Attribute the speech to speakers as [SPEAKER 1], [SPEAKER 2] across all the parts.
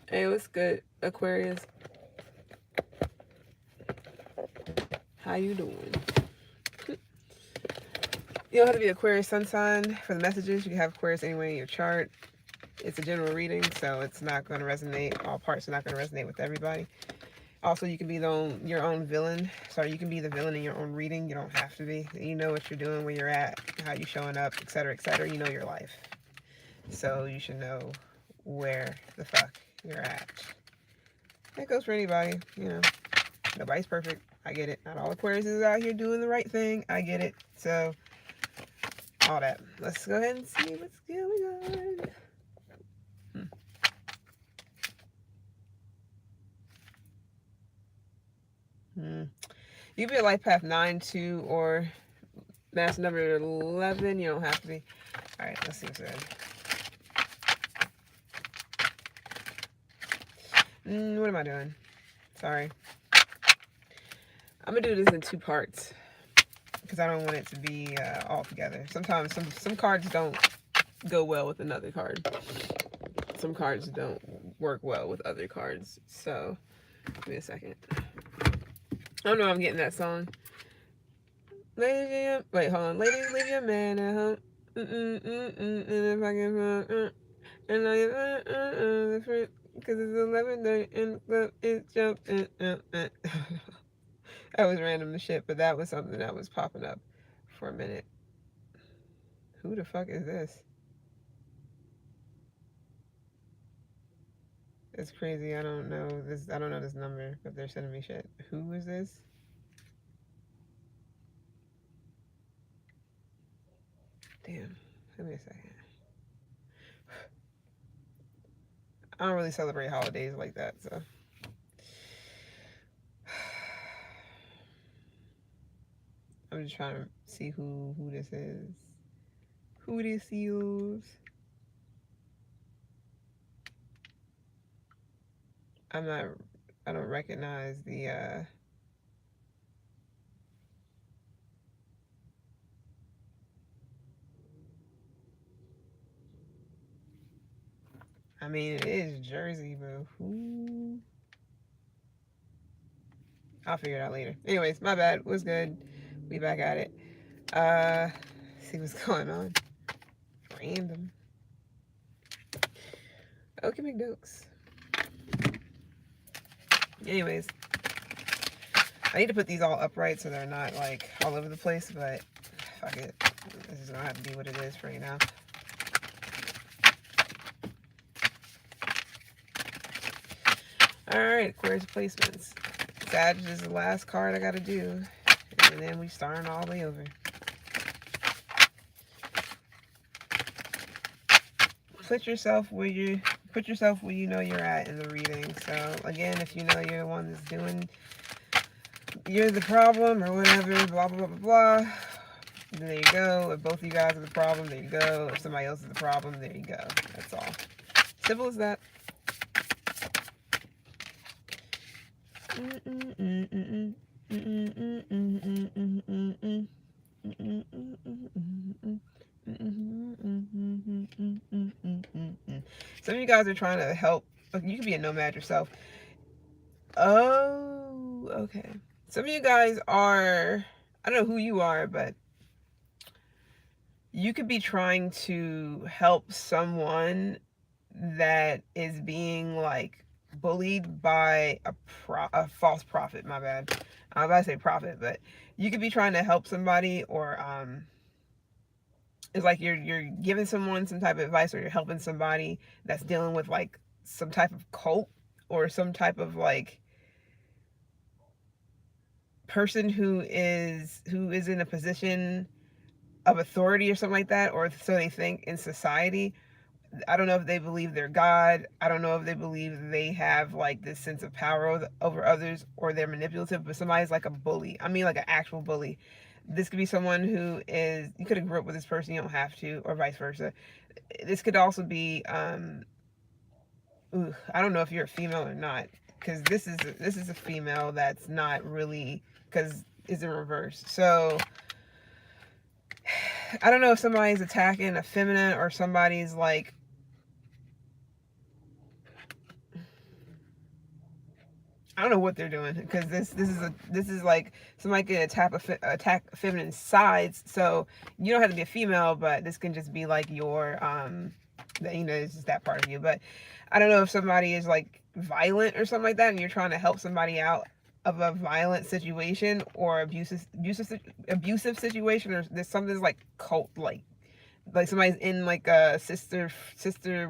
[SPEAKER 1] Hey, what's good, Aquarius? How you doing? You don't have to be Aquarius sun sign for the messages. You can have Aquarius anywhere in your chart. It's a general reading, so it's not going to resonate. All parts are not going to resonate with everybody. Also, you can be your own villain. Sorry, you can be the villain in your own reading. You don't have to be. You know what you're doing, where you're at, how you're showing up, etc., etc. You know your life, so you should know where the fuck you're at. That goes for anybody. Nobody's perfect. I get it. Not all Aquarius is out here doing the right thing. I get it. So, all that. Let's go ahead and see what's going on. You can be a life path 9, 2, or mass number 11. You don't have to be. All right, let's see what's good. What am I doing? Sorry. I'm going to do this in 2 parts because I don't want it to be all together. Sometimes some cards don't go well with another card. Some cards don't work well with other cards. So, give me a second. I don't know. I'm getting that song. Ladies, wait, hold on. Ladies, leave your man at home. And if I can, and I because it's 11:30 and the club is jumping. That was random as shit, but that was something that was popping up for a minute. Who the fuck is this? It's crazy. I don't know this. I don't know this number, but they're sending me shit. Who is this? Damn. Give me a second. I don't really celebrate holidays like that, so. I'm just trying to see who this is. Who this is. I don't recognize the I mean, it is Jersey, but who? I'll figure it out later. Anyways, my bad. What's good? We back at it. See what's going on. Random. Okay, McDokes. Anyways, I need to put these all upright so they're not like all over the place, but fuck it. This is gonna have to be what it is for right now. Alright, Aquarius placements. Sag is the last card I gotta do. And then we starting all the way over. Put yourself where you know you're at in the reading. So again, if you know you're the one that's you're the problem or whatever, blah blah blah blah blah. There you go. If both of you guys are the problem, there you go. If somebody else is the problem, there you go. That's all. Simple as that. Some of you guys are trying to help. You can be a nomad yourself. Oh, okay. Some of you guys are, I don't know who you are, but you could be trying to help someone that is being like bullied by a false prophet. My bad. I was about to say prophet, but you could be trying to help somebody, or it's like you're giving someone some type of advice, or you're helping somebody that's dealing with like some type of cult, or some type of like person who is in a position of authority or something like that, or so they think in society. I don't know if they believe they're God. I don't know if they believe they have like this sense of power over others, or they're manipulative, but somebody's like a bully. I mean, like an actual bully. This could be someone who is, you could have grew up with this person, you don't have to, or vice versa. This could also be, I don't know if you're a female or not, because this is a female that's not really, because it's in reverse. So I don't know if somebody's attacking a feminine, or somebody's like, I don't know what they're doing, because this is like somebody can attack feminine sides. So you don't have to be a female, but this can just be like your it's just that part of you. But I don't know if somebody is like violent or something like that, and you're trying to help somebody out of a violent situation or abusive situation, or there's something that's like cult like somebody's in like a sister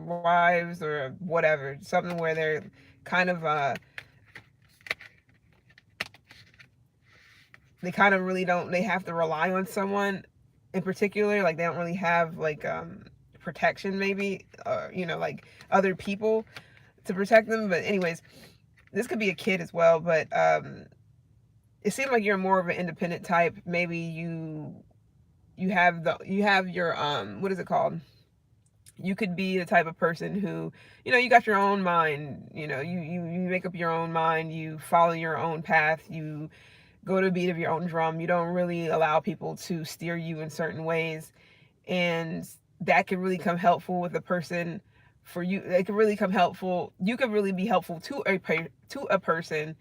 [SPEAKER 1] wives or whatever, something where they're kind of they kind of really don't, they have to rely on someone in particular, like they don't really have like protection maybe, or like other people to protect them. But anyways, this could be a kid as well, but it seems like you're more of an independent type. Maybe you have your what is it called, you could be the type of person who, you got your own mind, you make up your own mind, you follow your own path, you go to the beat of your own drum. You don't really allow people to steer you in certain ways. And that can really come helpful with a person for you. It can really come helpful. You could really be helpful to a person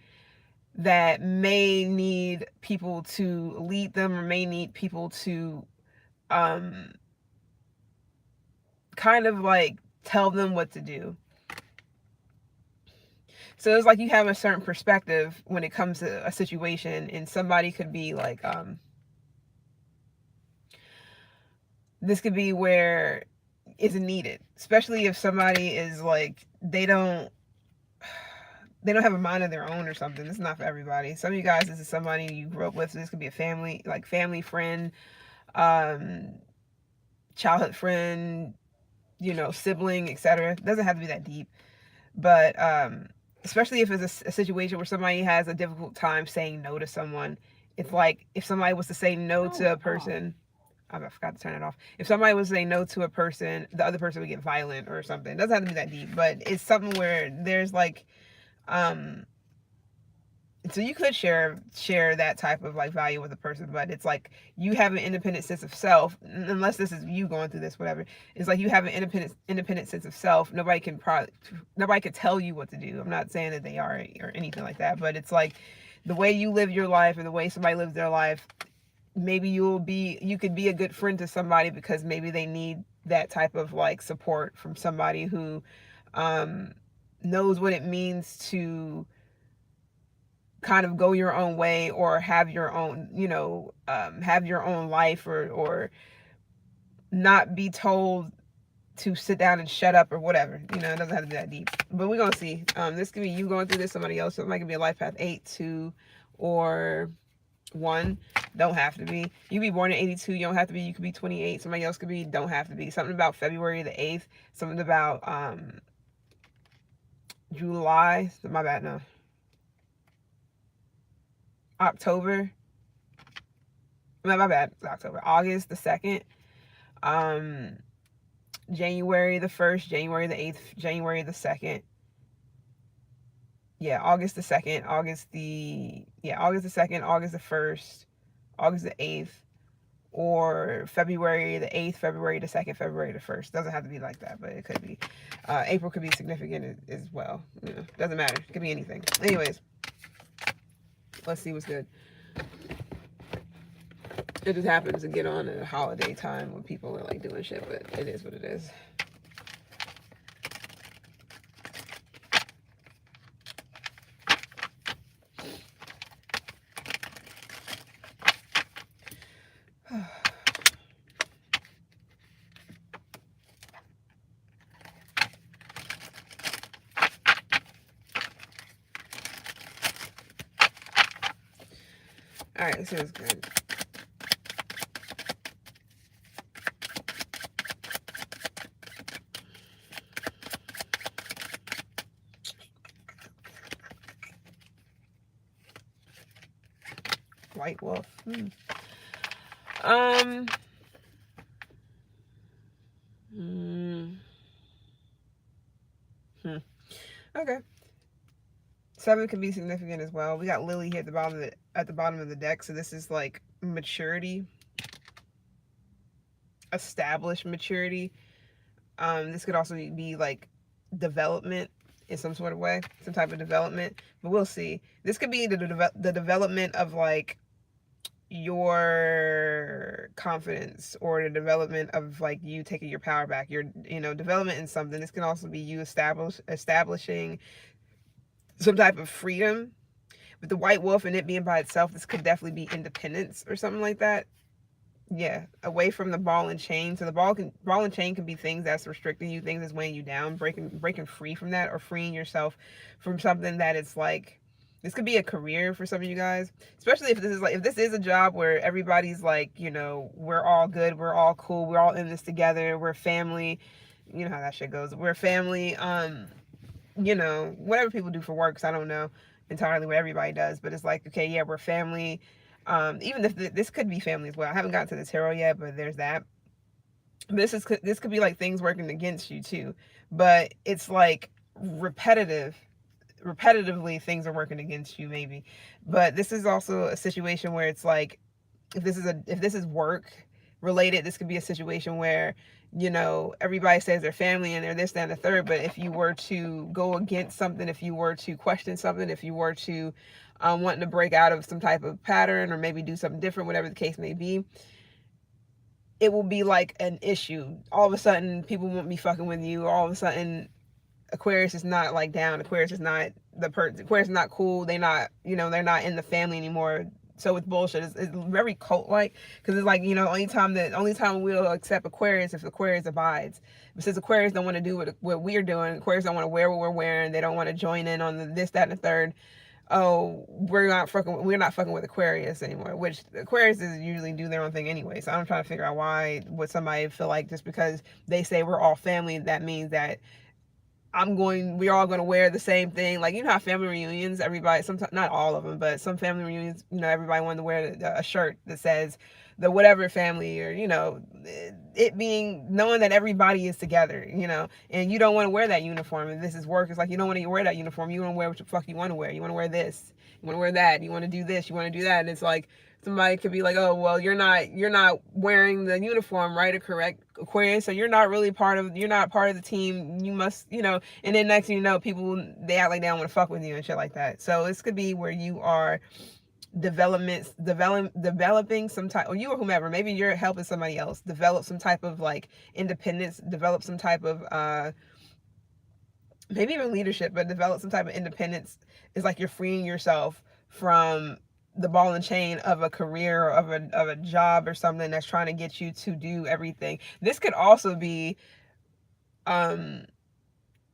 [SPEAKER 1] that may need people to lead them, or may need people to kind of like tell them what to do. So it's like you have a certain perspective when it comes to a situation, and somebody could be like, this could be where it's needed, especially if somebody is like, they don't have a mind of their own or something. This is not for everybody. Some of you guys, this is somebody you grew up with. So this could be a family, like family friend, childhood friend, sibling, etc. It doesn't have to be that deep, but especially if it's a situation where somebody has a difficult time saying no to someone. It's like if somebody was to say no to a person, I forgot to turn it off. If somebody was to say no to a person, the other person would get violent or something. It doesn't have to be that deep, but it's something where there's like, so you could share that type of like value with a person, but it's like you have an independent sense of self. Unless this is you going through this, whatever, it's like you have an independent sense of self. Nobody can tell you what to do. I'm not saying that they are or anything like that, but it's like the way you live your life and the way somebody lives their life. Maybe you could be a good friend to somebody because maybe they need that type of like support from somebody who knows what it means to kind of go your own way, or have your own, have your own life, or not be told to sit down and shut up or whatever. It doesn't have to be that deep, but we're gonna see. This could be you going through this, somebody else. So it might be a life path 8, 2, or 1. Don't have to be. You could be born in 82. You don't have to be. You could be 28. Somebody else could be. Don't have to be. Something about February the 8th. Something about July. My bad. No. October. My bad. It's October. August the 2nd. January the 1st. January the 8th. January the 2nd. Yeah, August the 2nd. August the 2nd. August the 1st. August the 8th. Or February the 8th, February the 2nd, February the 1st. Doesn't have to be like that, but it could be. April could be significant as well. Doesn't matter. It could be anything. Anyways, let's see what's good. It just happens to get on at a holiday time when people are like doing shit, but it is what it is. All right, this is good. White wolf. Okay. 7 can be significant as well. We got Lily here at the bottom of the deck, so this is like maturity, established maturity. This could also be like development. in some sort of way, some type of development. But we'll see. This could be the development of like your confidence, or the development of like you taking your power back, your, you know, development in something. This can also be you establishing some type of freedom. With the white wolf and it being by itself, this could definitely be independence or something like that. Yeah, away from the ball and chain. So the ball and chain can be things that's restricting you, things that's weighing you down, breaking free from that, or freeing yourself from something that it's like, this could be a career for some of you guys, especially if this is a job where everybody's like, you know, we're all good, we're all cool, we're all in this together, we're family. You know how that shit goes. We're family. You know, whatever people do for work, 'cause I don't know entirely what everybody does, but it's like, okay, yeah, we're family. Even if this could be family as well. I haven't gotten to the tarot yet, but there's that. But this could be like things working against you too. But it's like repetitively things are working against you maybe. But this is also a situation where it's like, if this is work related, this could be a situation where, you know, everybody says they're family and they're this, that, and the third. But if you were to go against something, if you were to question something, if you were to wanting to break out of some type of pattern, or maybe do something different, whatever the case may be, it will be like an issue. All of a sudden, people won't be fucking with you. All of a sudden, Aquarius is not like down. Aquarius is not Aquarius is not cool. They not, you know, they're not in the family anymore. So it's bullshit. It's very cult like, because it's like, you know, only time we'll accept Aquarius if Aquarius abides. But since Aquarius don't want to do what we're doing, Aquarius don't want to wear what we're wearing. They don't want to join in on the this, that, and the third. Oh, we're not fucking with Aquarius anymore. Which Aquarius is usually do their own thing anyway. So I'm trying to figure out why would somebody feel like just because they say we're all family, that means that we're all going to wear the same thing. Like, you know how family reunions, everybody, sometimes, not all of them, but some family reunions, you know, everybody wanted to wear a shirt that says the whatever family, or, you know, it being, knowing that everybody is together, you know, and you don't want to wear that uniform. And this is work. It's like, you don't want to wear that uniform. You want to wear what the fuck you want to wear. You want to wear this. You want to wear that. You want to do this. You want to do that. And it's like, somebody could be like, oh, well, you're not wearing the uniform, right, or correct, Aquarius, so you're not part of the team. You must, you know. And then next thing you know, people, they act like they don't want to fuck with you and shit like that. So this could be where you are developing some type, or you or whomever, maybe you're helping somebody else develop some type of like independence, develop some type of maybe even leadership, but develop some type of independence. It's like you're freeing yourself from the ball and chain of a career, or of a job or something that's trying to get you to do everything. This could also be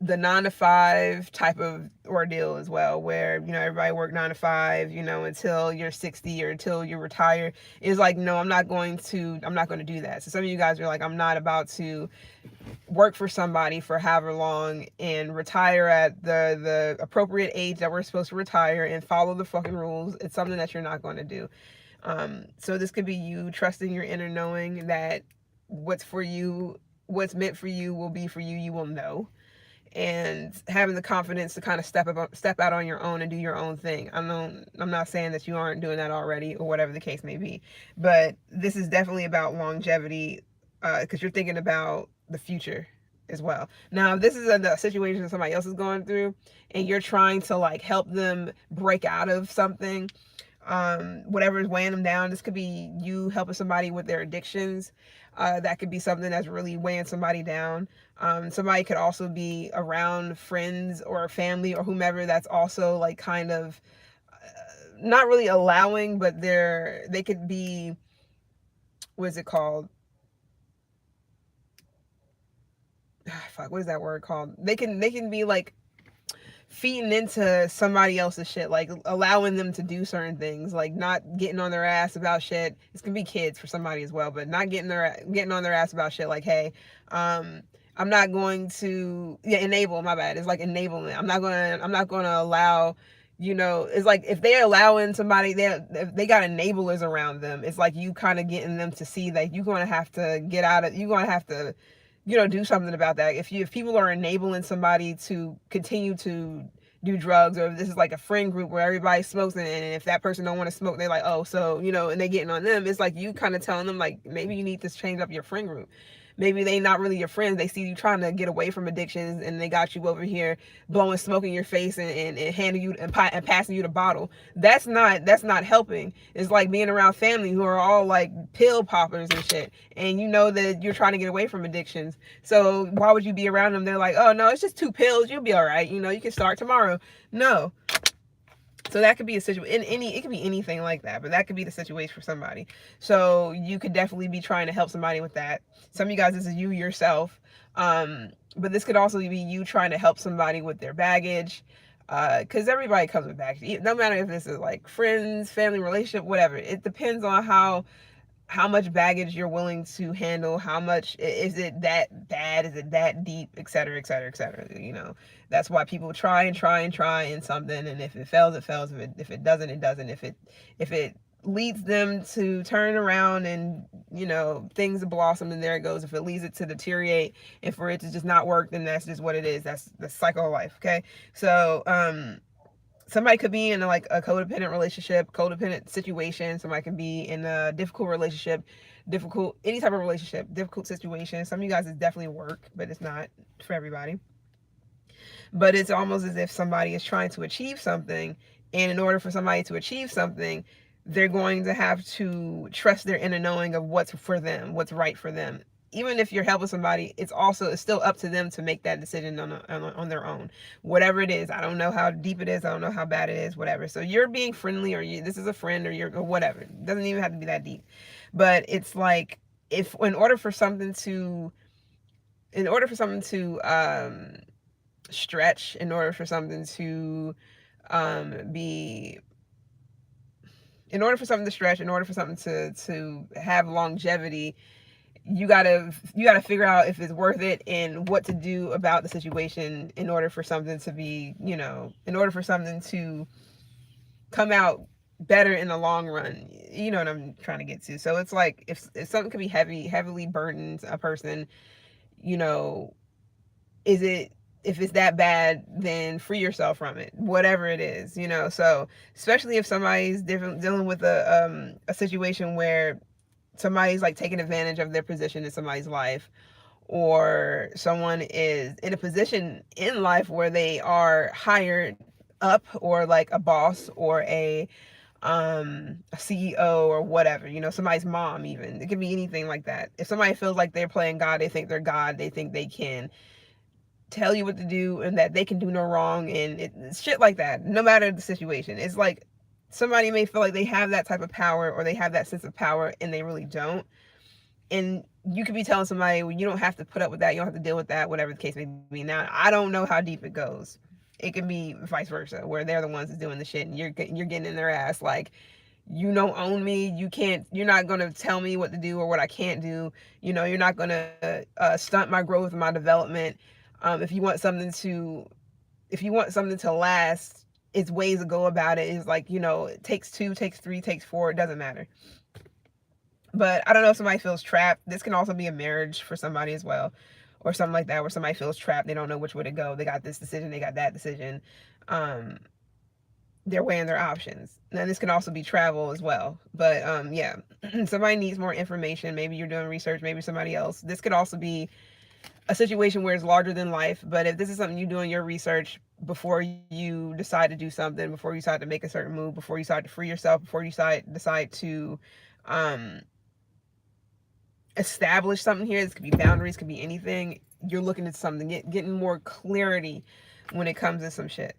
[SPEAKER 1] the 9 to 5 type of ordeal as well, where, you know, everybody work 9 to 5, you know, until you're 60 or until you retire. It's like, no, I'm not going to do that. So some of you guys are like, I'm not about to work for somebody for however long and retire at the appropriate age that we're supposed to retire and follow the fucking rules. It's something that you're not going to do. So this could be you trusting your inner knowing that what's meant for you will be for you. You will know. And having the confidence to kind of step out on your own and do your own thing. I'm not saying that you aren't doing that already, or whatever the case may be, but this is definitely about longevity, because you're thinking about the future as well. Now, if this is a situation that somebody else is going through and you're trying to like help them break out of something, whatever is weighing them down, this could be you helping somebody with their addictions. That could be something that's really weighing somebody down. Somebody could also be around friends or family or whomever that's also like kind of not really allowing, but they could be, what is it called? Fuck, what is that word called? They can be like feeding into somebody else's shit, like allowing them to do certain things, like not getting on their ass about shit. This can be kids for somebody as well, but not getting on their ass about shit. Like, hey, I'm not going to enable. My bad. It's like enablement. I'm not gonna allow. You know, it's like if they're allowing somebody, if they got enablers around them, it's like you kind of getting them to see that you're gonna have to get out of. You're gonna have to, you know, do something about that. If people are enabling somebody to continue to do drugs, or if this is like a friend group where everybody smokes, and if that person don't want to smoke, they're like, oh, so, you know, and they getting on them. It's like you kind of telling them like, maybe you need to change up your friend group. Maybe they not really your friends. They see you trying to get away from addictions, and they got you over here blowing smoke in your face and handing you and passing you the bottle. That's not helping. It's like being around family who are all like pill poppers and shit, and you know that you're trying to get away from addictions. So why would you be around them? They're like, oh no, it's just 2 pills. You'll be all right. You can start tomorrow. No. So that could be a situation. It could be anything like that, but that could be the situation for somebody. So you could definitely be trying to help somebody with that. Some of you guys, this is you yourself, but this could also be you trying to help somebody with their baggage, because everybody comes with baggage. No matter if this is like friends, family, relationship, whatever. It depends on how much baggage you're willing to handle, how much is it that bad, is it that deep, etc., etc., etc. That's why people try and try and try in something, and if it fails, it fails. If it doesn't, it doesn't. If it leads them to turn around and things blossom, and there it goes. If it leads it to deteriorate and for it to just not work, then that's just what it is. That's the cycle of life. Okay. So somebody could be in like a codependent relationship, codependent situation. Somebody can be in a difficult relationship, any type of relationship, difficult situation. Some of you guys, it's definitely work, but it's not for everybody. But it's almost as if somebody is trying to achieve something, and in order for somebody to achieve something, they're going to have to trust their inner knowing of what's for them, what's right for them. Even if you're helping somebody, it's still up to them to make that decision on their own, whatever it is. I don't know how deep it is, I don't know how bad it is, whatever. So you're being friendly, or this is a friend, or whatever. It doesn't even have to be that deep. But it's like, if in order for something to stretch, in order for something to be in order for something to stretch, in order for something to have longevity, you gotta figure out if it's worth it and what to do about the situation in order for something to be, in order for something to come out better in the long run. You know what I'm trying to get to. So it's like, if something could be heavily burdens a person, is it, if it's that bad, then free yourself from it, whatever it is. So especially if somebody's dealing with a situation where somebody's like taking advantage of their position in somebody's life, or someone is in a position in life where they are hired up, or like a boss, or a CEO, or whatever, somebody's mom. Even it could be anything like that. If somebody feels like they're playing God, they think they're God, they think they can tell you what to do and that they can do no wrong, and it's shit like that. No matter the situation, it's like somebody may feel like they have that type of power, or they have that sense of power, and they really don't. And you could be telling somebody, well, you don't have to put up with that, you don't have to deal with that, whatever the case may be. Now, I don't know how deep it goes. It can be vice versa, where they're the ones that's doing the shit, and you're getting in their ass like, you don't own me, you're not going to tell me what to do or what I can't do. You're not going to stunt my growth and my development. If you want something to last, it's ways to go about it. Is like, it takes 2, takes 3, takes 4, it doesn't matter. But I don't know if somebody feels trapped. This can also be a marriage for somebody as well, or something like that, where somebody feels trapped. They don't know which way to go. They got this decision, they got that decision. They're weighing their options. Now, this can also be travel as well. But yeah, somebody needs more information. Maybe you're doing research, maybe somebody else. This could also be a situation where it's larger than life. But if this is something you do in your research before you decide to do something, before you decide to make a certain move, before you decide to free yourself, before you decide to establish something here, this could be boundaries, could be anything. You're looking at something, getting more clarity when it comes to some shit.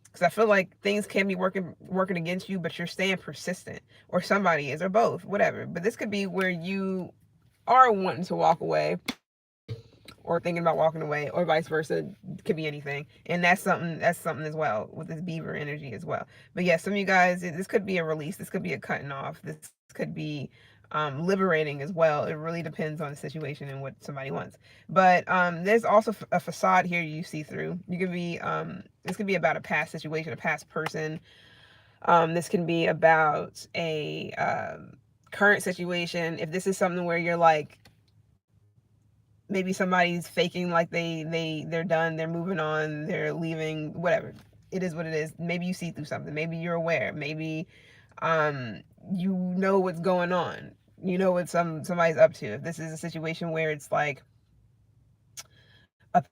[SPEAKER 1] Because I feel like things can be working against you, but you're staying persistent, or somebody is, or both, whatever. But this could be where you are wanting to walk away, or thinking about walking away, or vice versa. It could be anything. And that's something as well, with this beaver energy as well. But yeah, some of you guys, this could be a release, this could be a cutting off, this could be liberating as well. It really depends on the situation and what somebody wants. But there's also a facade here you see through. You could be this could be about a past situation, a past person. This can be about a current situation. If this is something where you're like, maybe somebody's faking like they're done, they're moving on, they're leaving, whatever. It is what it is. Maybe you see through something. Maybe you're aware. Maybe you know what's going on. you know what somebody's up to. If this is a situation where it's like a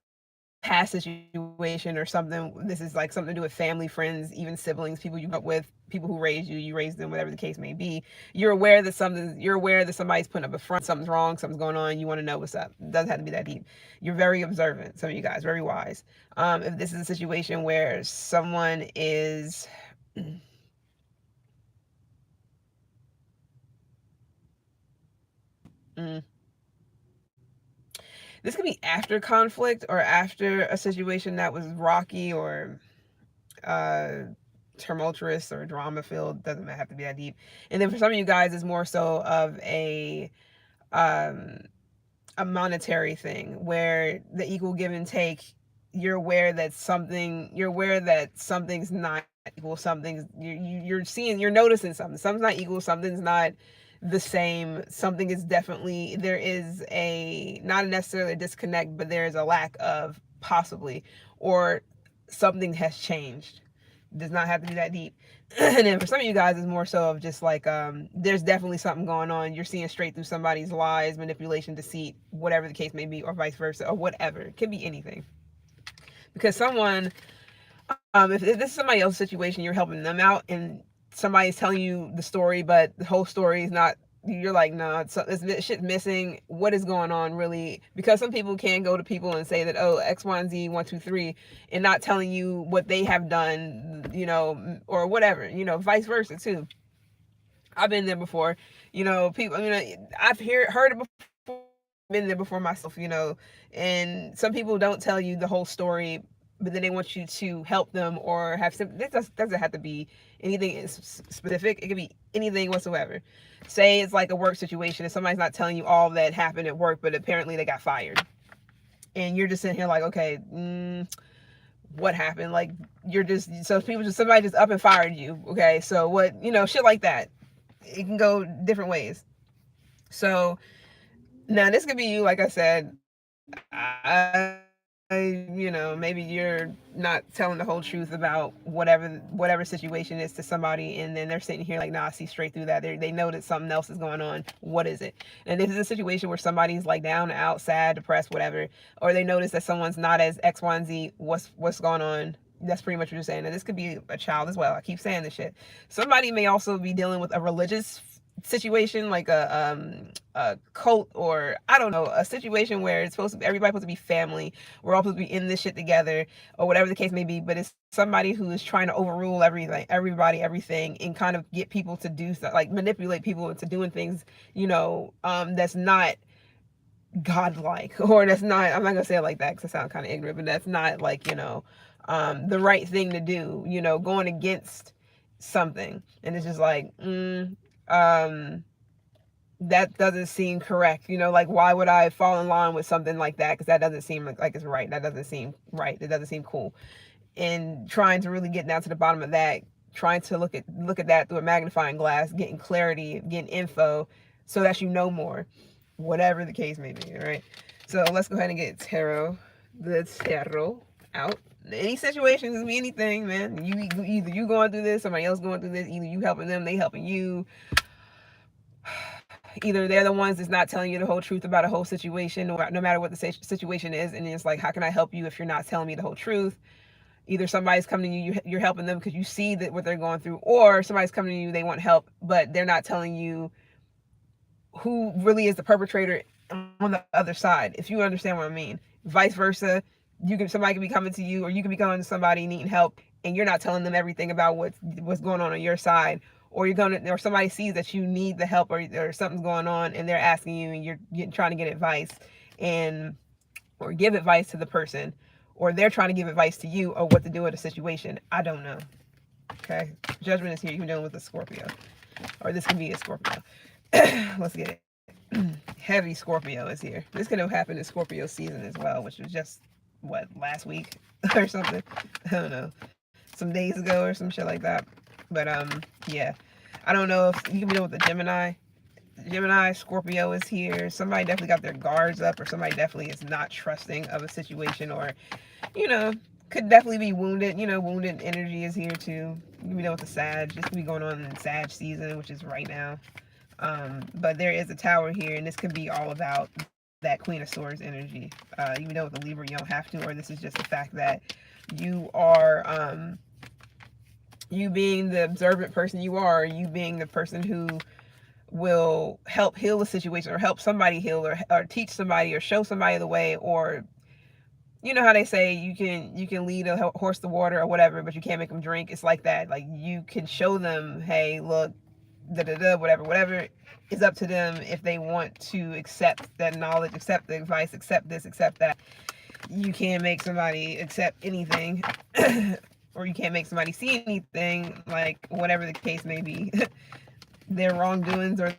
[SPEAKER 1] past situation or something, this is like something to do with family, friends, even siblings, people you grew up with, people who raised you, you raised them, whatever the case may be. You're aware that somebody's putting up a front, something's wrong, something's going on, you want to know what's up. It doesn't have to be that deep. You're very observant, some of you guys, very wise. If this is a situation where someone is mm, this could be after conflict or after a situation that was rocky or uh tumultuous or drama filled. Doesn't have to be that deep. And then for some of you guys, it's more so of um a monetary thing where the equal give and take. You're aware that something's not equal. You're seeing, you're noticing something's not equal, something's not the same. Something is definitely, there is a, not necessarily a disconnect, but there is a lack of, possibly, or something has changed. It does not have to be that deep. And then for some of you guys, it's more so of just like there's definitely something going on. You're seeing straight through somebody's lies, manipulation, deceit, whatever the case may be, or vice versa, or whatever. It can be anything. Because someone, if this is somebody else's situation, you're helping them out, and somebody's telling you the story, but the whole story is not. You're like, nah, this shit's missing. What is going on, really? Because some people can go to people and say that, oh, X, Y, and Z, 1, 2, 3, and not telling you what they have done, or whatever, vice versa too. I've been there before, people. I've heard it before, been there before myself, and some people don't tell you the whole story, but then they want you to help them or have some. This doesn't have to be anything specific. It could be anything whatsoever. Say it's like a work situation and somebody's not telling you all that happened at work, but apparently they got fired, and you're just sitting here like, okay, what happened? Like, somebody just up and fired you. Okay, so what? Shit like that. It can go different ways. So now this could be you, like I said. Maybe you're not telling the whole truth about whatever situation is to somebody, and then they're sitting here like, nah, I see straight through that. They know that something else is going on. What is it? And this is a situation where somebody's like down, out, sad, depressed, whatever, or they notice that someone's not as X, Y, and Z. What's going on? That's pretty much what you're saying. And this could be a child as well. I keep saying this shit. Somebody may also be dealing with a religious situation, like a cult, or I don't know, a situation where it's everybody's supposed to be family. We're all supposed to be in this shit together, or whatever the case may be. But it's somebody who is trying to overrule everything, and kind of get people to do stuff, like manipulate people into doing things, that's not godlike, or that's not. I'm not gonna say it like that because I sound kind of ignorant, but that's not like the right thing to do. Going against something, and it's just like that doesn't seem correct. Like, why would I fall in line with something like that? Because that doesn't seem like it's right. That doesn't seem right. It doesn't seem cool. And trying to really get down to the bottom of that, trying to look at that through a magnifying glass, getting clarity, getting info, so that you know more, whatever the case may be. All right. So let's go ahead and get the tarot out. Any situations, can be anything, man. Either you going through this, somebody else going through this. Either you helping them, they helping you. Either they're the ones that's not telling you the whole truth about a whole situation, or no matter what the situation is, and it's like, how can I help you if you're not telling me the whole truth? Either somebody's coming to you, you're helping them because you see that what they're going through, or somebody's coming to you, they want help, but they're not telling you who really is the perpetrator on the other side, if you understand what I mean. Vice versa, somebody can be coming to you, or you can be coming to somebody needing help, and you're not telling them everything about what's going on your side, or somebody sees that you need the help, or something's going on, and they're asking you, and you're trying to get advice, or give advice to the person, or they're trying to give advice to you or what to do with a situation. I don't know. Okay, judgment is here. You can deal with a Scorpio, or this can be a Scorpio. Let's get it. Heavy Scorpio is here. This could have happened in Scorpio season as well, which was just last week or something. I don't know, some days ago or some shit like that. But yeah, I don't know if you can be dealing with a Gemini, Scorpio is here. Somebody definitely got their guards up, or somebody definitely is not trusting of a situation, or could definitely be wounded. Wounded energy is here too. You can be dealing with the Sag. This could be going on in Sag season, which is right now. But there is a Tower here, and this could be all about that Queen of Swords energy. Even though with the Libra you don't have to, or this is just the fact that you are, you being the observant person you are, you being the person who will help heal a situation, or help somebody heal, or teach somebody, or show somebody the way, or you know how they say you can lead a horse to water or whatever, but you can't make them drink. It's like that. Like, you can show them, hey, look, da da da, whatever is up to them if they want to accept that knowledge, accept the advice, accept this, accept that. You can't make somebody accept anything, or you can't make somebody see anything, like whatever the case may be. Their wrongdoings or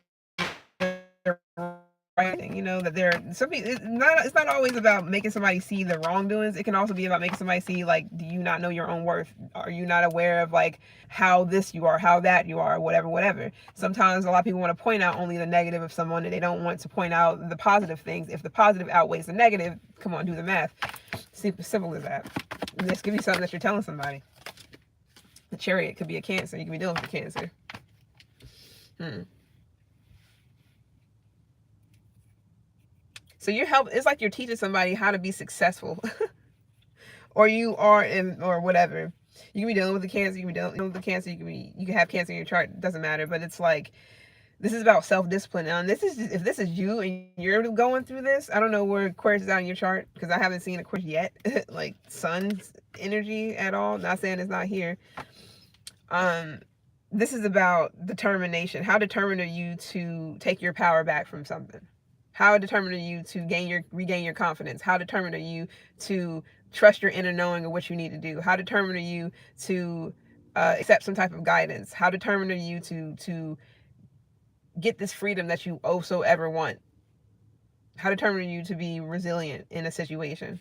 [SPEAKER 1] right, you know, that there some people, it's not always about making somebody see the wrongdoings. It can also be about making somebody see, like, do you not know your own worth? Are you not aware of, like, how this you are, how that you are, whatever. Sometimes a lot of people want to point out only the negative of someone, and they don't want to point out the positive things. If the positive outweighs the negative, come on, do the math. Simple as that. This could be something that you're telling somebody. The Chariot could be a Cancer. You could be dealing with a Cancer. So you're it's like you're teaching somebody how to be successful. Or you are in, or whatever. You can be dealing with the Cancer, you can be dealing with the Cancer, you can have Cancer in your chart, it doesn't matter. But it's like, this is about self-discipline. Now, if this is you and you're going through this, I don't know where Aquarius is out in your chart, because I haven't seen Aquarius yet. Like Sun's energy at all. Not saying it's not here. This is about determination. How determined are you to take your power back from something? How determined are you to regain your confidence? How determined are you to trust your inner knowing of what you need to do? How determined are you to accept some type of guidance? How determined are you to get this freedom that you oh so ever want? How determined are you to be resilient in a situation?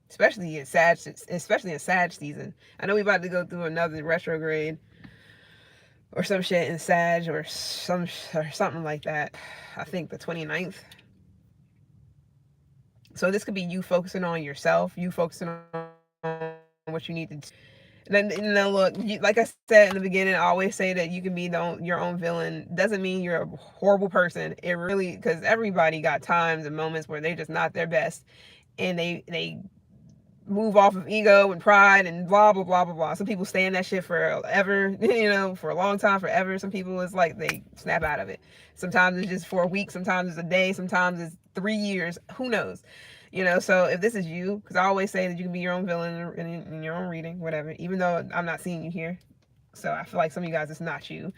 [SPEAKER 1] Especially in Sag season. I know we're about to go through another retrograde or some shit in Sag, or something like that. I think the 29th. So this could be you focusing on yourself, you focusing on what you need to do. And then look, like I said in the beginning, I always say that you can be your own villain. Doesn't mean you're a horrible person. It really, because everybody got times and moments where they're just not their best, and they move off of ego and pride and blah blah blah blah blah. Some people stay in that shit forever, for a long time, forever. Some people, it's like they snap out of it. Sometimes it's just for a week, sometimes it's a day, sometimes it's 3 years. Who knows? So if this is you, because I always say that you can be your own villain in your own reading, whatever. Even though I'm not seeing you here, so I feel like some of you guys, it's not you.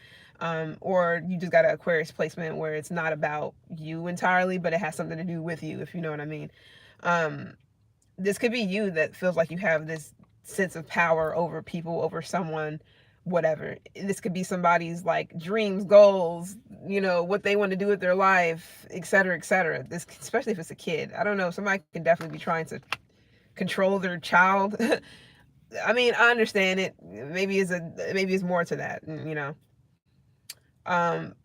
[SPEAKER 1] Or you just got an Aquarius placement where it's not about you entirely, but it has something to do with you, if you know what I mean. This could be you that feels like you have this sense of power over people, over someone, whatever. This could be somebody's, like, dreams, goals, what they want to do with their life, etc., etc. This, especially if it's a kid. I don't know. Somebody can definitely be trying to control their child. I mean, I understand it. Maybe it's more to that.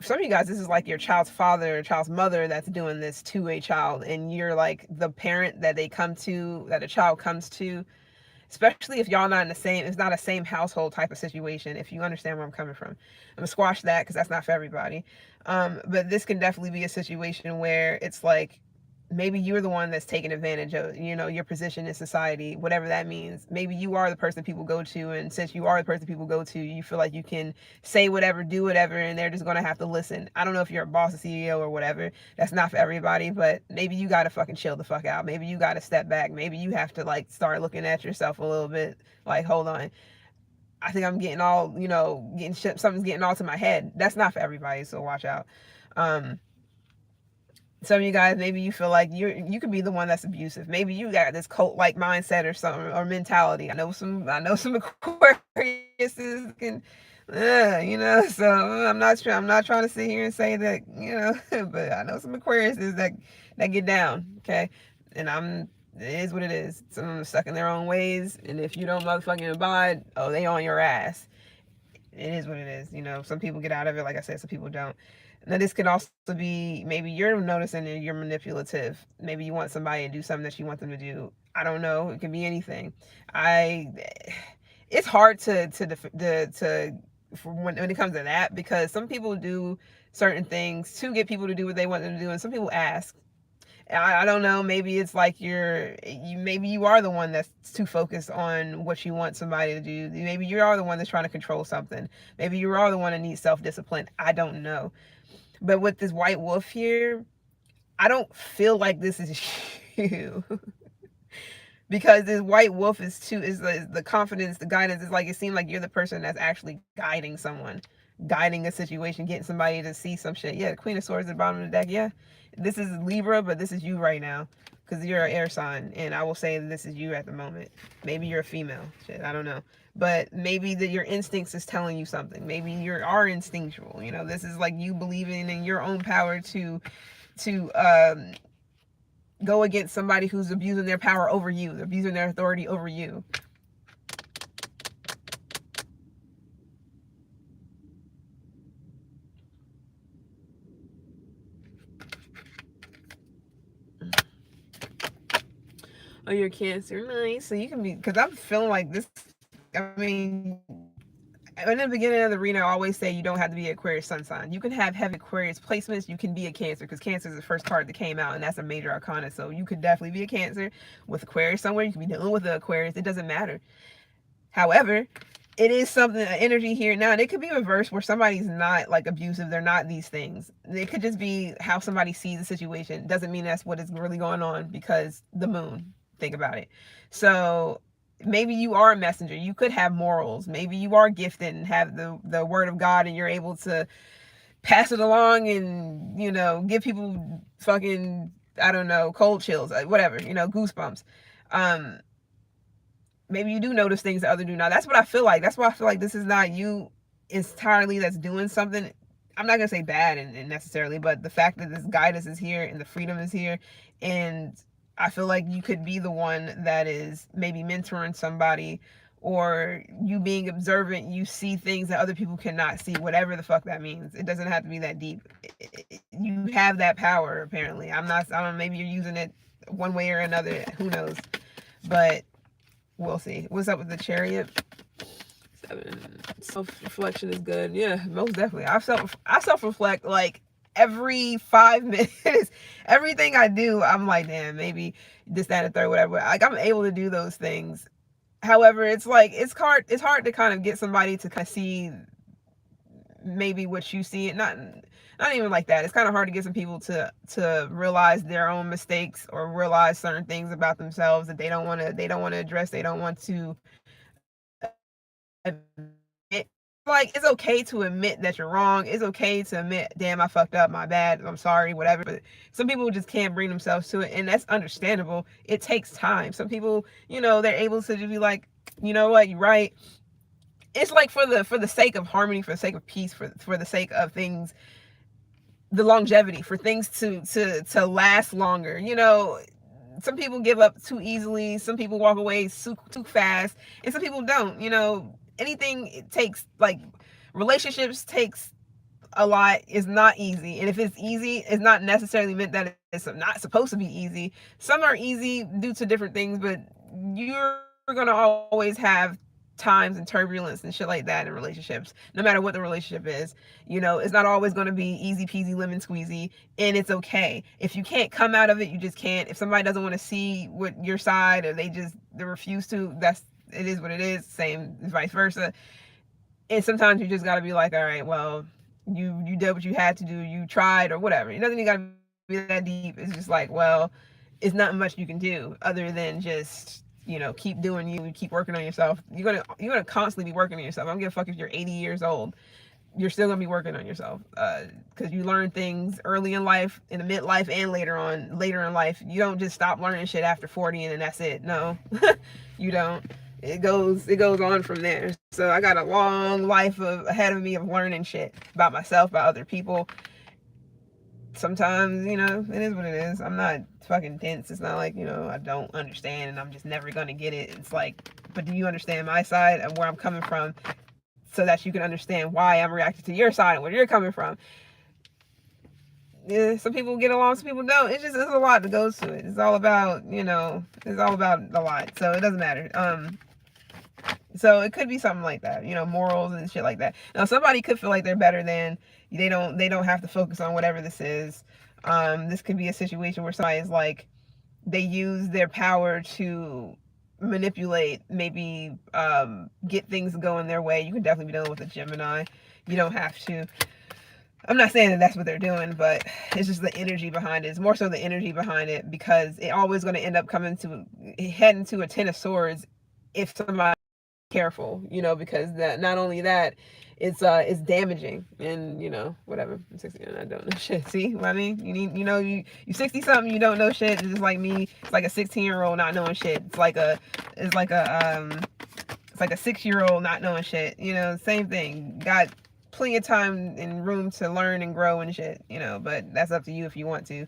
[SPEAKER 1] Some of you guys, this is like your child's father or child's mother that's doing this to a child, and you're like the parent that a child comes to. Especially if y'all not in the same, it's not a same household type of situation, if you understand where I'm coming from. I'm gonna squash that because that's not for everybody. But this can definitely be a situation where it's like, maybe you're the one that's taking advantage of, your position in society, whatever that means. Maybe you are the person people go to, and since you are the person people go to, you feel like you can say whatever, do whatever, and they're just going to have to listen. I don't know if you're a boss, a CEO, or whatever. That's not for everybody, but maybe you got to fucking chill the fuck out. Maybe you got to step back. Maybe you have to, like, start looking at yourself a little bit, like, hold on. I think I'm getting all, something's getting all to my head. That's not for everybody, so watch out. Some of you guys, maybe you feel like you could be the one that's abusive. Maybe you got this cult-like mindset or something, or mentality. I know some Aquariuses can, So I'm not trying to sit here and say that, but I know some Aquariuses that get down, okay, and it is what it is. Some of them are stuck in their own ways, and if you don't motherfucking abide, oh, they on your ass. It is what it is. Some people get out of it, like I said, some people don't. Now, this could also be, maybe you're noticing that you're manipulative. Maybe you want somebody to do something that you want them to do. I don't know. It could be anything. It's hard to when it comes to that, because some people do certain things to get people to do what they want them to do. And some people ask. I don't know, maybe it's like maybe you are the one that's too focused on what you want somebody to do. Maybe you are the one that's trying to control something. Maybe you are the one that needs self-discipline. I don't know. But with this white wolf here, I don't feel like this is you. Because this white wolf is the confidence, the guidance. It's like it seems like you're the person that's actually guiding someone, guiding a situation, getting somebody to see some shit. Yeah, the Queen of Swords at the bottom of the deck. Yeah, this is Libra, but this is you right now because you're an air sign, and I will say this is you at the moment. Maybe you're a female. Shit, I don't know, but maybe that your instincts is telling you something. Maybe you are instinctual. You know, this is like you believing in your own power to go against somebody who's abusing their power over you, abusing their authority over you. Oh, you're Cancer. Nice. So you can be, because I'm feeling like this. I mean, in the beginning of the reading, I always say you don't have to be an Aquarius sun sign. You can have heavy Aquarius placements. You can be a Cancer because Cancer is the first card that came out, and that's a major arcana. So you could definitely be a Cancer with Aquarius somewhere. You can be dealing with the Aquarius. It doesn't matter. However, it is something, an energy here now, and it could be reversed where somebody's not like abusive. They're not these things. It could just be how somebody sees the situation. Doesn't mean that's what is really going on because the moon. Think about it. So maybe you are a messenger. You could have morals. Maybe you are gifted and have the word of God, and you're able to pass it along and, you know, give people fucking, I don't know, cold chills, whatever, you know, goosebumps. Maybe you do notice things that others do not. That's what I feel like. That's why I feel like this is not you entirely that's doing something. I'm not gonna say bad and necessarily, but the fact that this guidance is here and the freedom is here, and I feel like you could be the one that is maybe mentoring somebody, or you being observant, you see things that other people cannot see, whatever the fuck that means. It doesn't have to be that deep. You have that power, apparently. I don't know, maybe you're using it one way or another, who knows, but we'll see. What's up with the Chariot? 7. Self-reflection is good. Yeah, most definitely. I self-reflect like every 5 minutes. Everything I do, I'm like, damn, maybe this, that, and the third, whatever. Like, I'm able to do those things. However, it's like it's hard to kind of get somebody to kind of see maybe what you see. Not even like that. It's kind of hard to get some people to realize their own mistakes or realize certain things about themselves that they don't want to address. They don't want to admit. Like, it's okay to admit that you're wrong. It's okay to admit, damn, I fucked up, my bad, I'm sorry, whatever. But some people just can't bring themselves to it, and that's understandable. It takes time. Some people, you know, they're able to just be like, you know what, you're right. It's like for the sake of harmony, for the sake of peace, for the sake of things, the longevity, for things to last longer. You know, some people give up too easily. Some people walk away too fast, and some people don't. You know, anything it takes, like relationships takes a lot, is not easy. And if it's easy, it's not necessarily meant that it's not supposed to be easy. Some are easy due to different things, but you're gonna always have times and turbulence and shit like that in relationships, no matter what the relationship is. You know, it's not always going to be easy peasy lemon squeezy, and it's okay if you can't come out of it. You just can't. If somebody doesn't want to see what your side, or they refuse to, it is what it is. Same vice versa. And sometimes you just got to be like, all right, well, you did what you had to do, you tried, or whatever. It doesn't even got to be that deep. It's just like, well, it's not much you can do other than just, you know, keep doing you, keep working on yourself. You're gonna constantly be working on yourself. I don't give a fuck if you're 80 years old. You're still gonna be working on yourself, because you learn things early in life, in the midlife, and later in life. You don't just stop learning shit after 40 and then that's it. No, you don't. It goes on from there. So I got a long life ahead of me of learning shit about myself, about other people. Sometimes, you know, it is what it is. I'm not fucking dense. It's not like, you know, I don't understand and I'm just never gonna get it. It's like, but do you understand my side and where I'm coming from, so that you can understand why I'm reacting to your side and where you're coming from? Yeah, some people get along, some people don't. It's a lot that goes to it. It's all about, you know, it's all about a lot. So it doesn't matter. So it could be something like that, you know, morals and shit like that. Now somebody could feel like they're better than, they don't have to focus on whatever this is. This could be a situation where somebody is like, they use their power to manipulate, maybe get things going their way. You can definitely be dealing with a Gemini. You don't have to. I'm not saying that that's what they're doing, but it's just the energy behind it. It's more so the energy behind it, because it always going to end up heading to a 10 of swords if somebody careful, you know, because that, not only that, it's damaging, and you know, whatever. I'm 60 and I don't know shit. See what I mean? You 60 something, you don't know shit. It's just like me. It's like a 16-year-old not knowing shit. It's like a 6-year-old not knowing shit. You know, same thing. Got plenty of time and room to learn and grow and shit, you know, but that's up to you if you want to.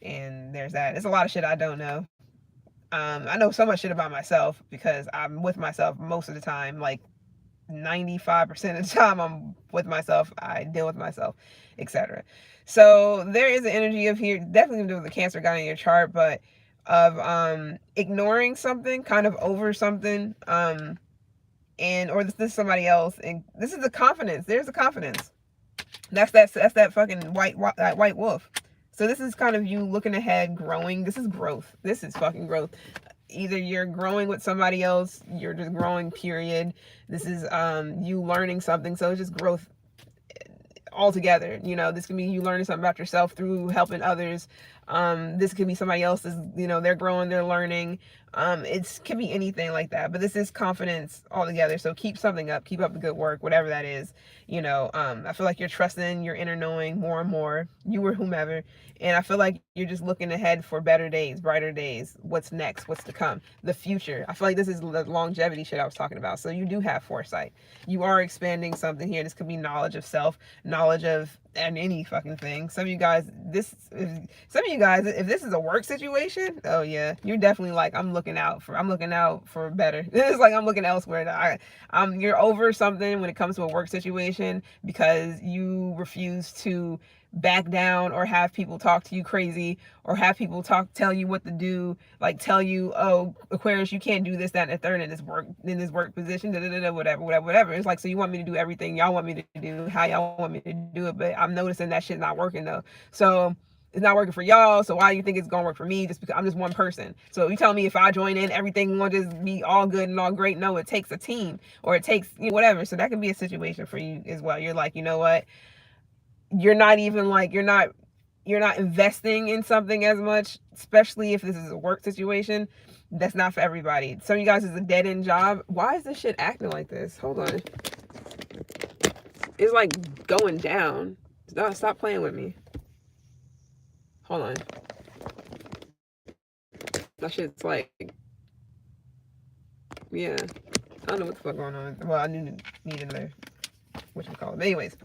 [SPEAKER 1] And there's that. It's a lot of shit I don't know. I know so much shit about myself because I'm with myself most of the time. Like 95% of the time I'm with myself, I deal with myself, etc. So there is an energy of here, definitely do with the Cancer guy in your chart, but of ignoring something, kind of over something, and or this is somebody else, and this is the confidence. There's the confidence. That's that fucking white wolf. So this is kind of you looking ahead, growing. This is growth. This is fucking growth. Either you're growing with somebody else, you're just growing, period. This is you learning something. So it's just growth altogether. You know, this can be you learning something about yourself through helping others. This could be somebody else's, you know, they're growing, they're learning. It can be anything like that, but this is confidence altogether. So keep something up, keep up the good work, whatever that is. You know, I feel like you're trusting your inner knowing more and more, you or whomever. And I feel like you're just looking ahead for better days, brighter days. What's next? What's to come? The future. I feel like this is the longevity shit I was talking about. So you do have foresight. You are expanding something here. This could be knowledge of self, knowledge of and any fucking thing. Some of you guys, if this is a work situation, oh yeah, you're definitely like, I'm looking out for better. It's like I'm looking elsewhere. You're over something when it comes to a work situation because you refuse to back down or have people talk to you crazy or have people tell you what to do, like tell you, oh, Aquarius, you can't do this, that, and the third in this work position, whatever. It's like, so you want me to do everything y'all want me to do, how y'all want me to do it, but I'm noticing that shit's not working though. So it's not working for y'all, so why do you think it's gonna work for me? Just because I'm just one person. So you tell me if I join in, everything will just be all good and all great. No, it takes a team, or it takes, you know, whatever. So that can be a situation for you as well. You're like, you know what? You're not even like, you're not investing in something as much, especially if this is a work situation. That's not for everybody. Some of you guys is a dead-end job. Why is this shit acting like this? Hold on. It's like going down. Stop playing with me. Hold on. That shit's like, yeah. I don't know what the fuck going on. Well, I need another, whatchamacallit. But anyways.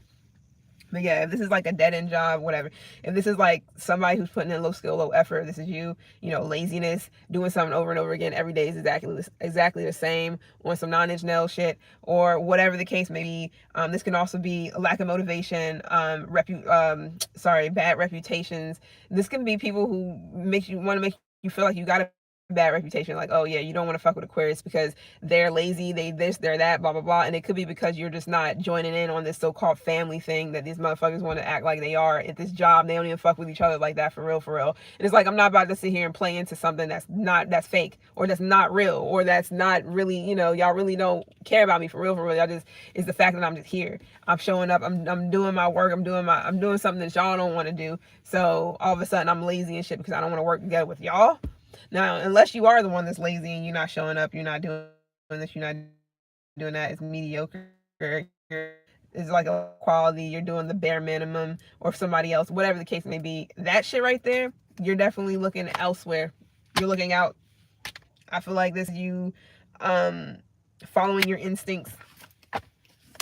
[SPEAKER 1] But yeah, if this is like a dead-end job, whatever. If this is like somebody who's putting in low skill, low effort, this is you know, laziness, doing something over and over again every day is exactly the same, on some non-inch nail shit, or whatever the case may be. This can also be a lack of motivation, bad reputations. This can be people who want to make you feel like you got to bad reputation, like, oh yeah, you don't want to fuck with Aquarius because they're lazy, they this, they're that, blah blah blah. And it could be because you're just not joining in on this so-called family thing that these motherfuckers want to act like they are at this job. They don't even fuck with each other like that, for real. And it's like, I'm not about to sit here and play into something that's fake, or that's not real, or that's not really, you know, y'all really don't care about me for real. Y'all just, it's the fact that I'm just here, I'm showing up, I'm doing my work, I'm doing something that y'all don't want to do. So all of a sudden I'm lazy and shit because I don't want to work together with y'all. Now, unless you are the one that's lazy and you're not showing up, you're not doing this, you're not doing that, it's mediocre, it's like a quality, you're doing the bare minimum, or somebody else, whatever the case may be, that shit right there, you're definitely looking elsewhere. You're looking out. I feel like this is you following your instincts.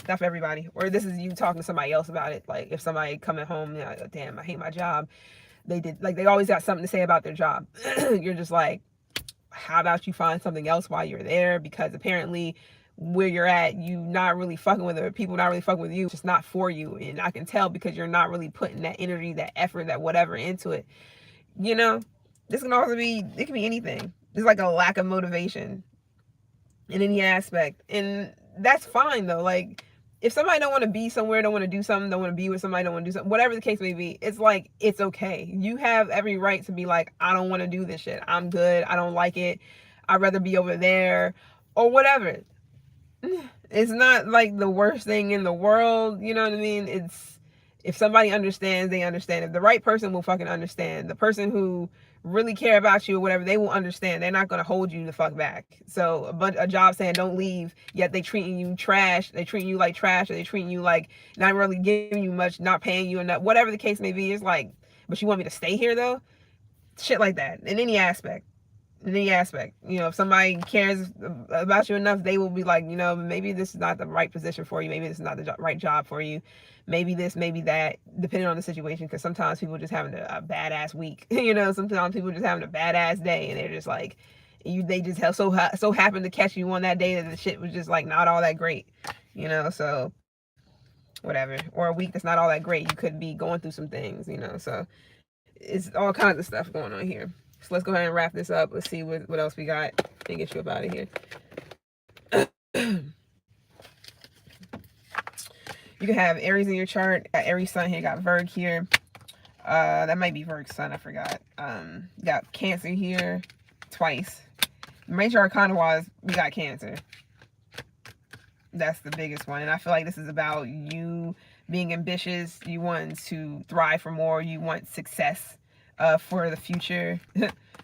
[SPEAKER 1] Not for everybody. Or this is you talking to somebody else about it. Like if somebody coming home, you know, like, damn, I hate my job. They always got something to say about their job. You're just like, how about you find something else while you're there? Because apparently where you're at, you not really fucking with it. People not really fucking with you. It's just not for you. And I can tell because you're not really putting that energy, that effort, that whatever into it. You know, this can also be, it can be anything. There's like a lack of motivation. in any aspect. And that's fine though. Like, if somebody don't want to be somewhere, don't want to do something, don't want to be with somebody, don't want to do something, whatever the case may be, it's like, it's okay. You have every right to be like, I don't want to do this shit. I'm good. I don't like it. I'd rather be over there or whatever. It's not like the worst thing in the world. You know what I mean? It's, if somebody understands, they understand. If the right person will fucking understand. The person who really care about you or whatever, they will understand. They're not going to hold you the fuck back. So a job saying don't leave, yet they treating you trash. They treating you like trash, or they treating you like not really giving you much, not paying you enough, whatever the case may be. It's like, but you want me to stay here though? Shit like that in any aspect. In any aspect, you know, if somebody cares about you enough, they will be like, you know, maybe this is not the right position for you, maybe this is not the right job for you, maybe this, maybe that, depending on the situation. Because sometimes people just having a badass week. You know, sometimes people just having a badass day, and they're just like, they just have so happen to catch you on that day that the shit was just like not all that great, you know. So whatever, or a week that's not all that great, you could be going through some things, you know. So it's all kinds of stuff going on here. So let's go ahead and wrap this up. Let's see what else we got and get you up out of here. You can have Aries in your chart. Got Aries sun here. Got Virg here. That might be Virg sun. I forgot. Got Cancer here twice. Major arcana wise, we got Cancer. That's the biggest one. And I feel like this is about you being ambitious. You want to thrive for more. You want success for the future,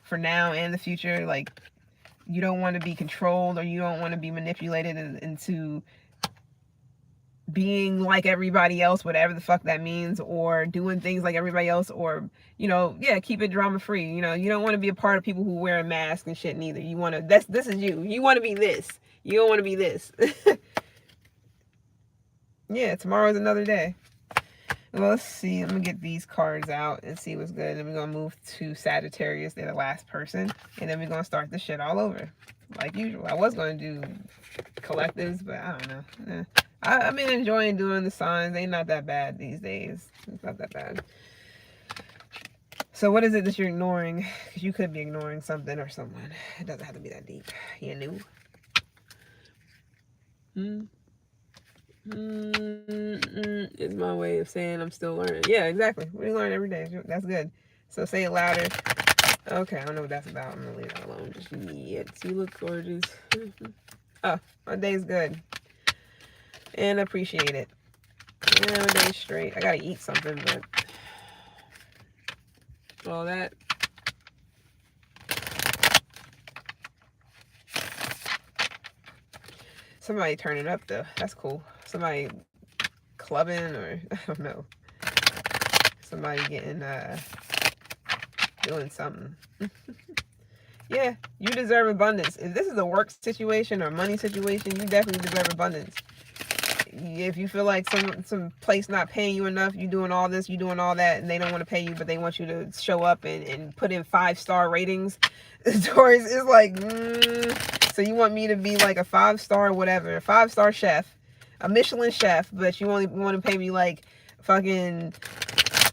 [SPEAKER 1] for now and the future. Like, you don't want to be controlled, or you don't want to be manipulated into being like everybody else, whatever the fuck that means, or doing things like everybody else, or, you know, yeah, keep it drama free. You know, you don't want to be a part of people who wear a mask and shit neither. You want to, this is you. You want to be this. You don't want to be this. Yeah, tomorrow's another day. Well, let's see. I'm going to get these cards out and see what's good. And we're going to move to Sagittarius. They're the last person. And then we're going to start the shit all over. Like usual. I was going to do collectives, but I don't know. I've been enjoying doing the signs. They're not that bad these days. It's not that bad. So what is it that you're ignoring? Because you could be ignoring something or someone. It doesn't have to be that deep. You knew? It's my way of saying I'm still learning. Yeah, exactly. We learn every day. That's good. So say it louder. Okay, I don't know what that's about. I'm gonna leave that alone. Just yes, you look gorgeous. Oh, my day's good. And I appreciate it. Yeah, my day's straight. I gotta eat something, but all that. Somebody turning up though. That's cool. Somebody clubbing, or I don't know. Somebody getting doing something. Yeah, you deserve abundance. If this is a work situation or money situation, you definitely deserve abundance. If you feel like some place not paying you enough, you doing all this, you doing all that, and they don't want to pay you, but they want you to show up and put in 5-star ratings towards, it's like, so you want me to be like a 5-star whatever, a 5-star chef, a Michelin chef, but you only want to pay me like fucking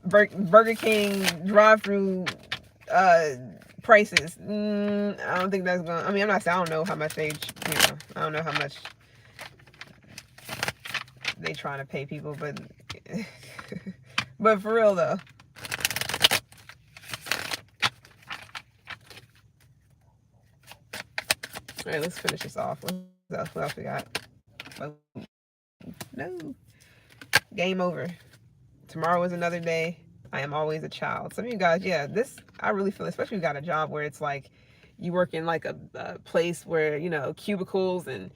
[SPEAKER 1] Burger King drive-through prices. I don't think that's gonna, I mean, I'm not saying, I don't know how much they, you know, I don't know how much they trying to pay people, but but for real though. All right, let's finish this off. What else we got? Oh, no. Game over. Tomorrow is another day. I am always a child. Some of you guys, yeah, this, I really feel, especially if you got a job where it's like you work in like a place where, you know, cubicles, and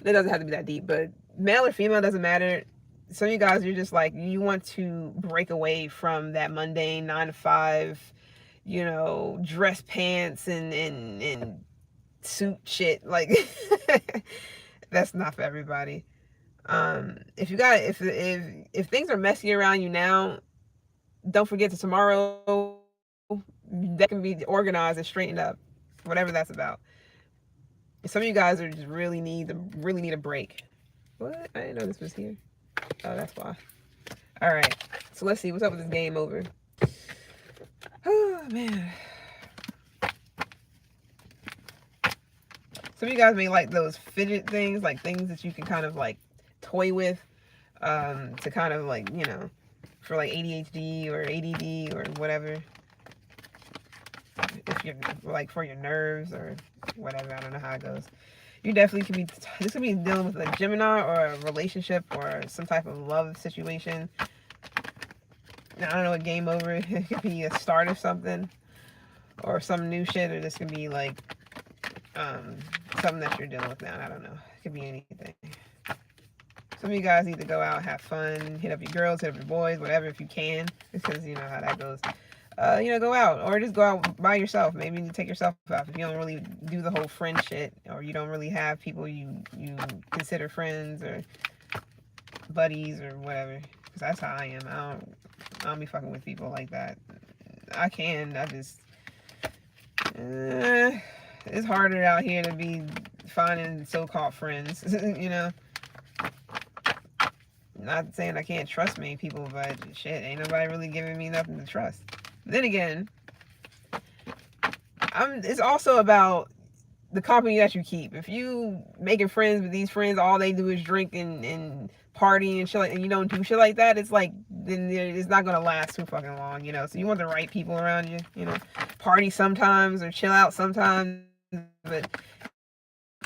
[SPEAKER 1] it doesn't have to be that deep, but male or female, doesn't matter. Some of you guys, you're just like, you want to break away from that mundane 9-to-5, you know, dress pants and suit shit. Like, that's not for everybody. If you got, if things are messy around you now, don't forget that tomorrow that can be organized and straightened up, whatever that's about. Some of you guys are just really need a break. What? I didn't know this was here. Oh, that's why. All right. So let's see what's up with this game over. Oh man. Some of you guys may like those fidget things, like things that you can kind of like toy with, to kind of like, you know, for like ADHD or ADD or whatever. If you're like for your nerves or whatever, I don't know how it goes. You definitely could be, this could be dealing with a Gemini or a relationship or some type of love situation. I don't know, a game over. It could be a start of something or some new shit, or this could be like something that you're dealing with now. I don't know. It could be anything. Some of you guys need to go out, have fun, hit up your girls, hit up your boys, whatever, if you can, because you know how that goes. You know, go out, or just go out by yourself. Maybe you take yourself out if you don't really do the whole friend shit, or you don't really have people you consider friends or buddies or whatever. Because that's how I am. I don't be fucking with people like that. I just it's harder out here to be finding so-called friends. You know, not saying I can't trust many people, but shit, ain't nobody really giving me nothing to trust. Then again, it's also about the company that you keep. If you making friends with these friends, all they do is drink and party and shit, and you don't do shit like that, it's like, then it's not gonna last too fucking long, you know. So you want the right people around you, you know. Party sometimes or chill out sometimes, but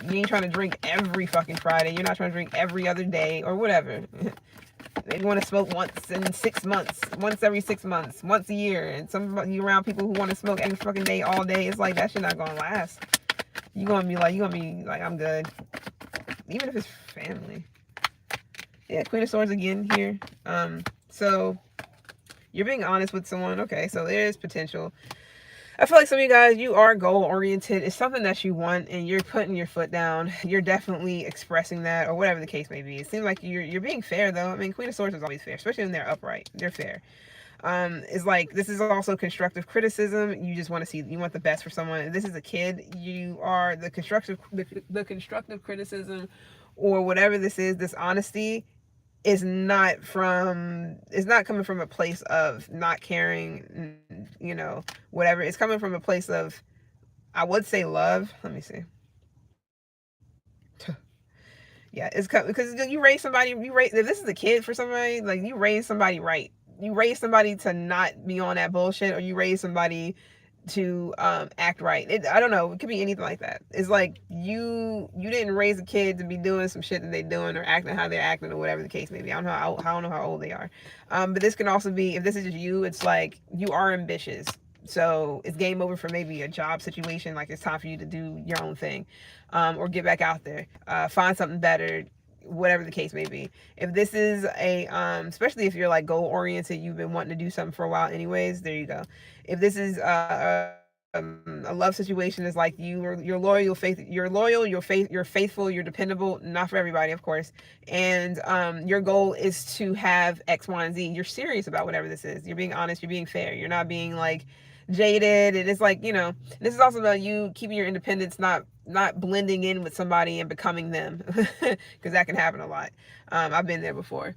[SPEAKER 1] you ain't trying to drink every fucking Friday. You're not trying to drink every other day or whatever. They want to smoke once in 6 months, once every 6 months, once a year, and you around people who want to smoke every fucking day, all day. It's like that shit not gonna last. You're gonna be like, I'm good, even if it's family. Yeah, Queen of Swords again here. So you're being honest with someone. Okay, so there is potential. I feel like some of you guys, you are goal oriented. It's something that you want and you're putting your foot down. You're definitely expressing that, or whatever the case may be. It seems like you're being fair though. I mean, Queen of Swords is always fair, especially when they're upright. They're fair. It's like, this is also constructive criticism. You just want to see, you want the best for someone. If this is a kid, you are the constructive criticism, or whatever this is, this honesty is not it's not coming from a place of not caring, you know, whatever. It's coming from a place of, I would say, love. Let me see. Yeah, it's because you raise somebody, if this is a kid for somebody, like, you raise somebody right. You raise somebody to not be on that bullshit, or you raise somebody to act right. I don't know, it could be anything like that. It's like you didn't raise a kid to be doing some shit that they're doing or acting how they're acting or whatever the case may be. I don't know how old they are. But this can also be, if this is just you, it's like you are ambitious, so it's game over for maybe a job situation. Like, it's time for you to do your own thing, or get back out there, find something better, whatever the case may be. If this is a especially if you're like goal oriented, you've been wanting to do something for a while anyways, there you go. If this is a love situation, is like you're loyal, you're faithful, you're dependable. Not for everybody, of course. And your goal is to have X, Y, and Z. You're serious about whatever this is. You're being honest, you're being fair, you're not being like jaded. And it's like, you know, this is also about you keeping your independence, not blending in with somebody and becoming them, because that can happen a lot. I've been there before.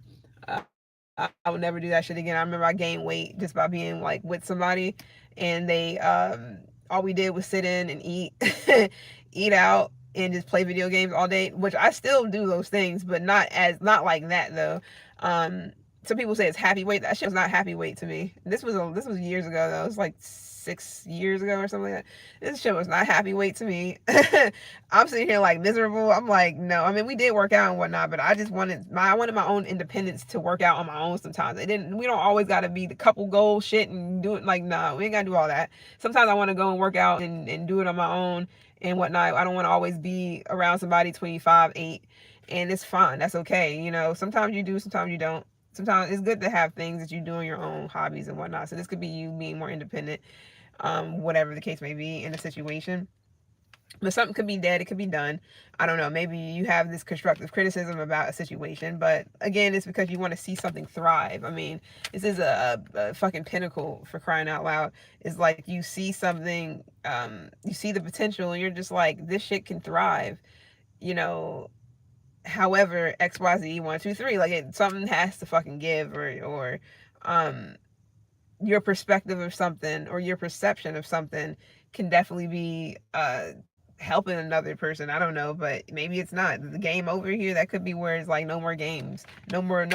[SPEAKER 1] I would never do that shit again. I remember I gained weight just by being like with somebody, and they all we did was sit in and eat eat out and just play video games all day, which I still do those things, but not like that though. Some people say it's happy weight. That shit was not happy weight to me. This was years ago though. It was like 6 years ago or something like that. This shit was not happy weight to me. I'm sitting here like miserable. I'm like, no. I mean, we did work out and whatnot, but I wanted my own independence to work out on my own sometimes. We don't always gotta be the couple goal shit and do it. Like, no, we ain't gotta do all that. Sometimes I want to go and work out and do it on my own and whatnot. I don't want to always be around somebody 25/8, and it's fine. That's okay. You know, sometimes you do, sometimes you don't. Sometimes it's good to have things that you do in your own hobbies and whatnot. So this could be you being more independent, whatever the case may be in a situation. But something could be dead, it could be done. I don't know, maybe you have this constructive criticism about a situation, but again, it's because you want to see something thrive. I mean, this is a fucking pinnacle, for crying out loud. It's like you see something, you see the potential, and you're just like, this shit can thrive, you know. However, XYZ 1 2 3, like, something has to fucking give, or your perspective of something or your perception of something can definitely be helping another person. I don't know, but maybe it's not the game over here. That could be where it's like no more games, no more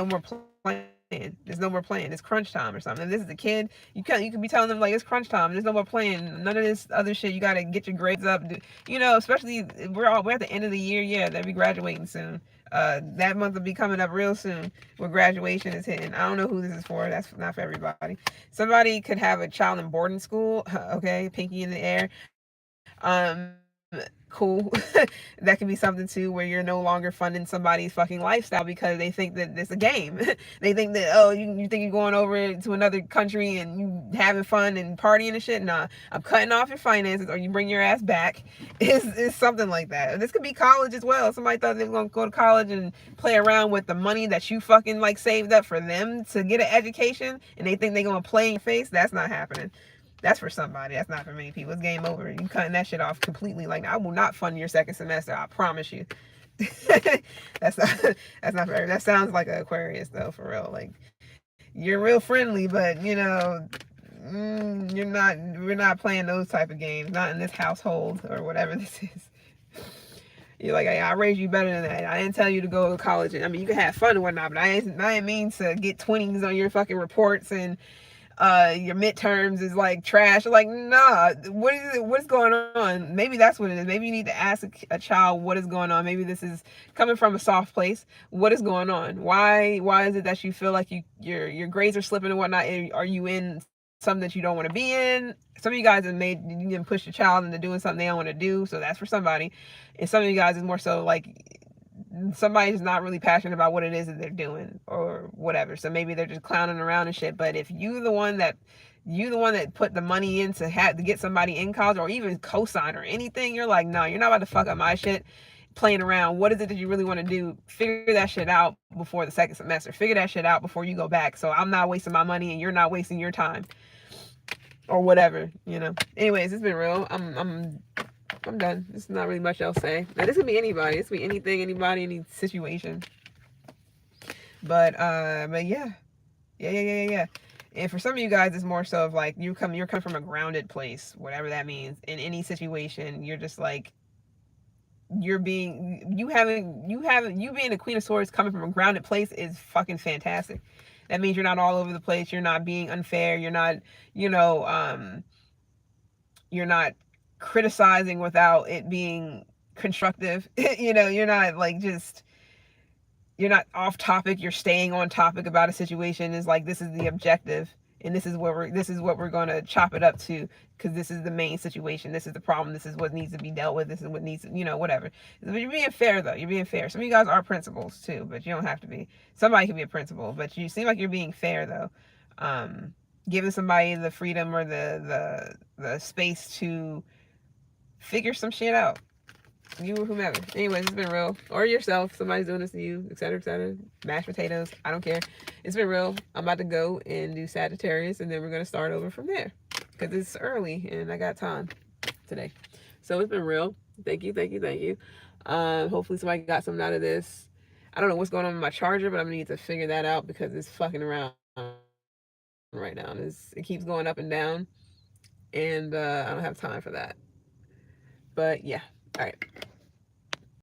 [SPEAKER 1] playing. There's no more playing. It's crunch time or something. If this is a kid, you can be telling them like it's crunch time. There's no more playing. None of this other shit. You gotta get your grades up. Especially we're at the end of the year. Yeah, they'll be graduating soon. That month will be coming up real soon where graduation is hitting. I don't know who this is for. That's not for everybody. Somebody could have a child in boarding school. Okay, pinky in the air. Cool. That could be something too where you're no longer funding somebody's fucking lifestyle because they think that it's a game. They think that, oh, you think you're going over to another country and you having fun and partying and shit. Nah, I'm cutting off your finances or you bring your ass back. It's something like that. This could be college as well. Somebody thought they were going to go to college and play around with the money that you fucking like saved up for them to get an education, and they think they're going to play in your face. That's not happening. That's for somebody. That's not for many people. It's game over. You cutting that shit off completely. Like, I will not fund your second semester. I promise you. that's not that's not fair. That sounds like an Aquarius though, for real. Like, you're real friendly, but you're not. We're not playing those type of games. Not in this household or whatever this is. You're like, I raised you better than that. I didn't tell you to go to college. I mean, you can have fun and whatnot, but I didn't mean to get 20s on your fucking reports and your midterms is like trash. Like, nah, what is going on? Maybe that's what it is. Maybe you need to ask a child what is going on. Maybe this is coming from a soft place. What is going on? Why is it that you feel like your grades are slipping and whatnot? Are you in something that you don't want to be in? Some of you guys you can push your child into doing something they don't want to do, so that's for somebody. And some of you guys is more so like somebody's not really passionate about what it is that they're doing or whatever. So maybe they're just clowning around and shit. But if you the one that put the money in to get somebody in college or even co-sign or anything, you're like, no, you're not about to fuck up my shit playing around. What is it that you really want to do? Figure that shit out before the second semester. Figure that shit out before you go back. So I'm not wasting my money and you're not wasting your time or whatever. Anyways, it's been real. I'm done. There's not really much else to say. Now, this could be anybody. This could be anything, anybody, any situation. But yeah. Yeah. And for some of you guys, it's more so of like you're coming from a grounded place, whatever that means. In any situation, you're just like you being the Queen of Swords coming from a grounded place is fucking fantastic. That means you're not all over the place. You're not being unfair. You're not, you're not criticizing without it being constructive. You're not like you're not off topic. You're staying on topic about a situation. Is like, this is the objective, and this is what we're going to chop it up to, because this is the main situation. This is the problem. This is what needs to be dealt with. This is what needs to, whatever. But you're being fair though. You're being fair. Some of you guys are principals too, but you don't have to be. Somebody can be a principal, but you seem like you're being fair though. Giving somebody the freedom or the space to figure some shit out. You or whomever. Anyways, it's been real. Or yourself. Somebody's doing this to you, etc., etc. Mashed potatoes. I don't care. It's been real. I'm about to go and do Sagittarius, and then we're going to start over from there. Because it's early, and I got time today. So it's been real. Thank you. Hopefully somebody got something out of this. I don't know what's going on with my charger, but I'm going to need to figure that out because it's fucking around right now. It keeps going up and down, and I don't have time for that. But yeah. All right.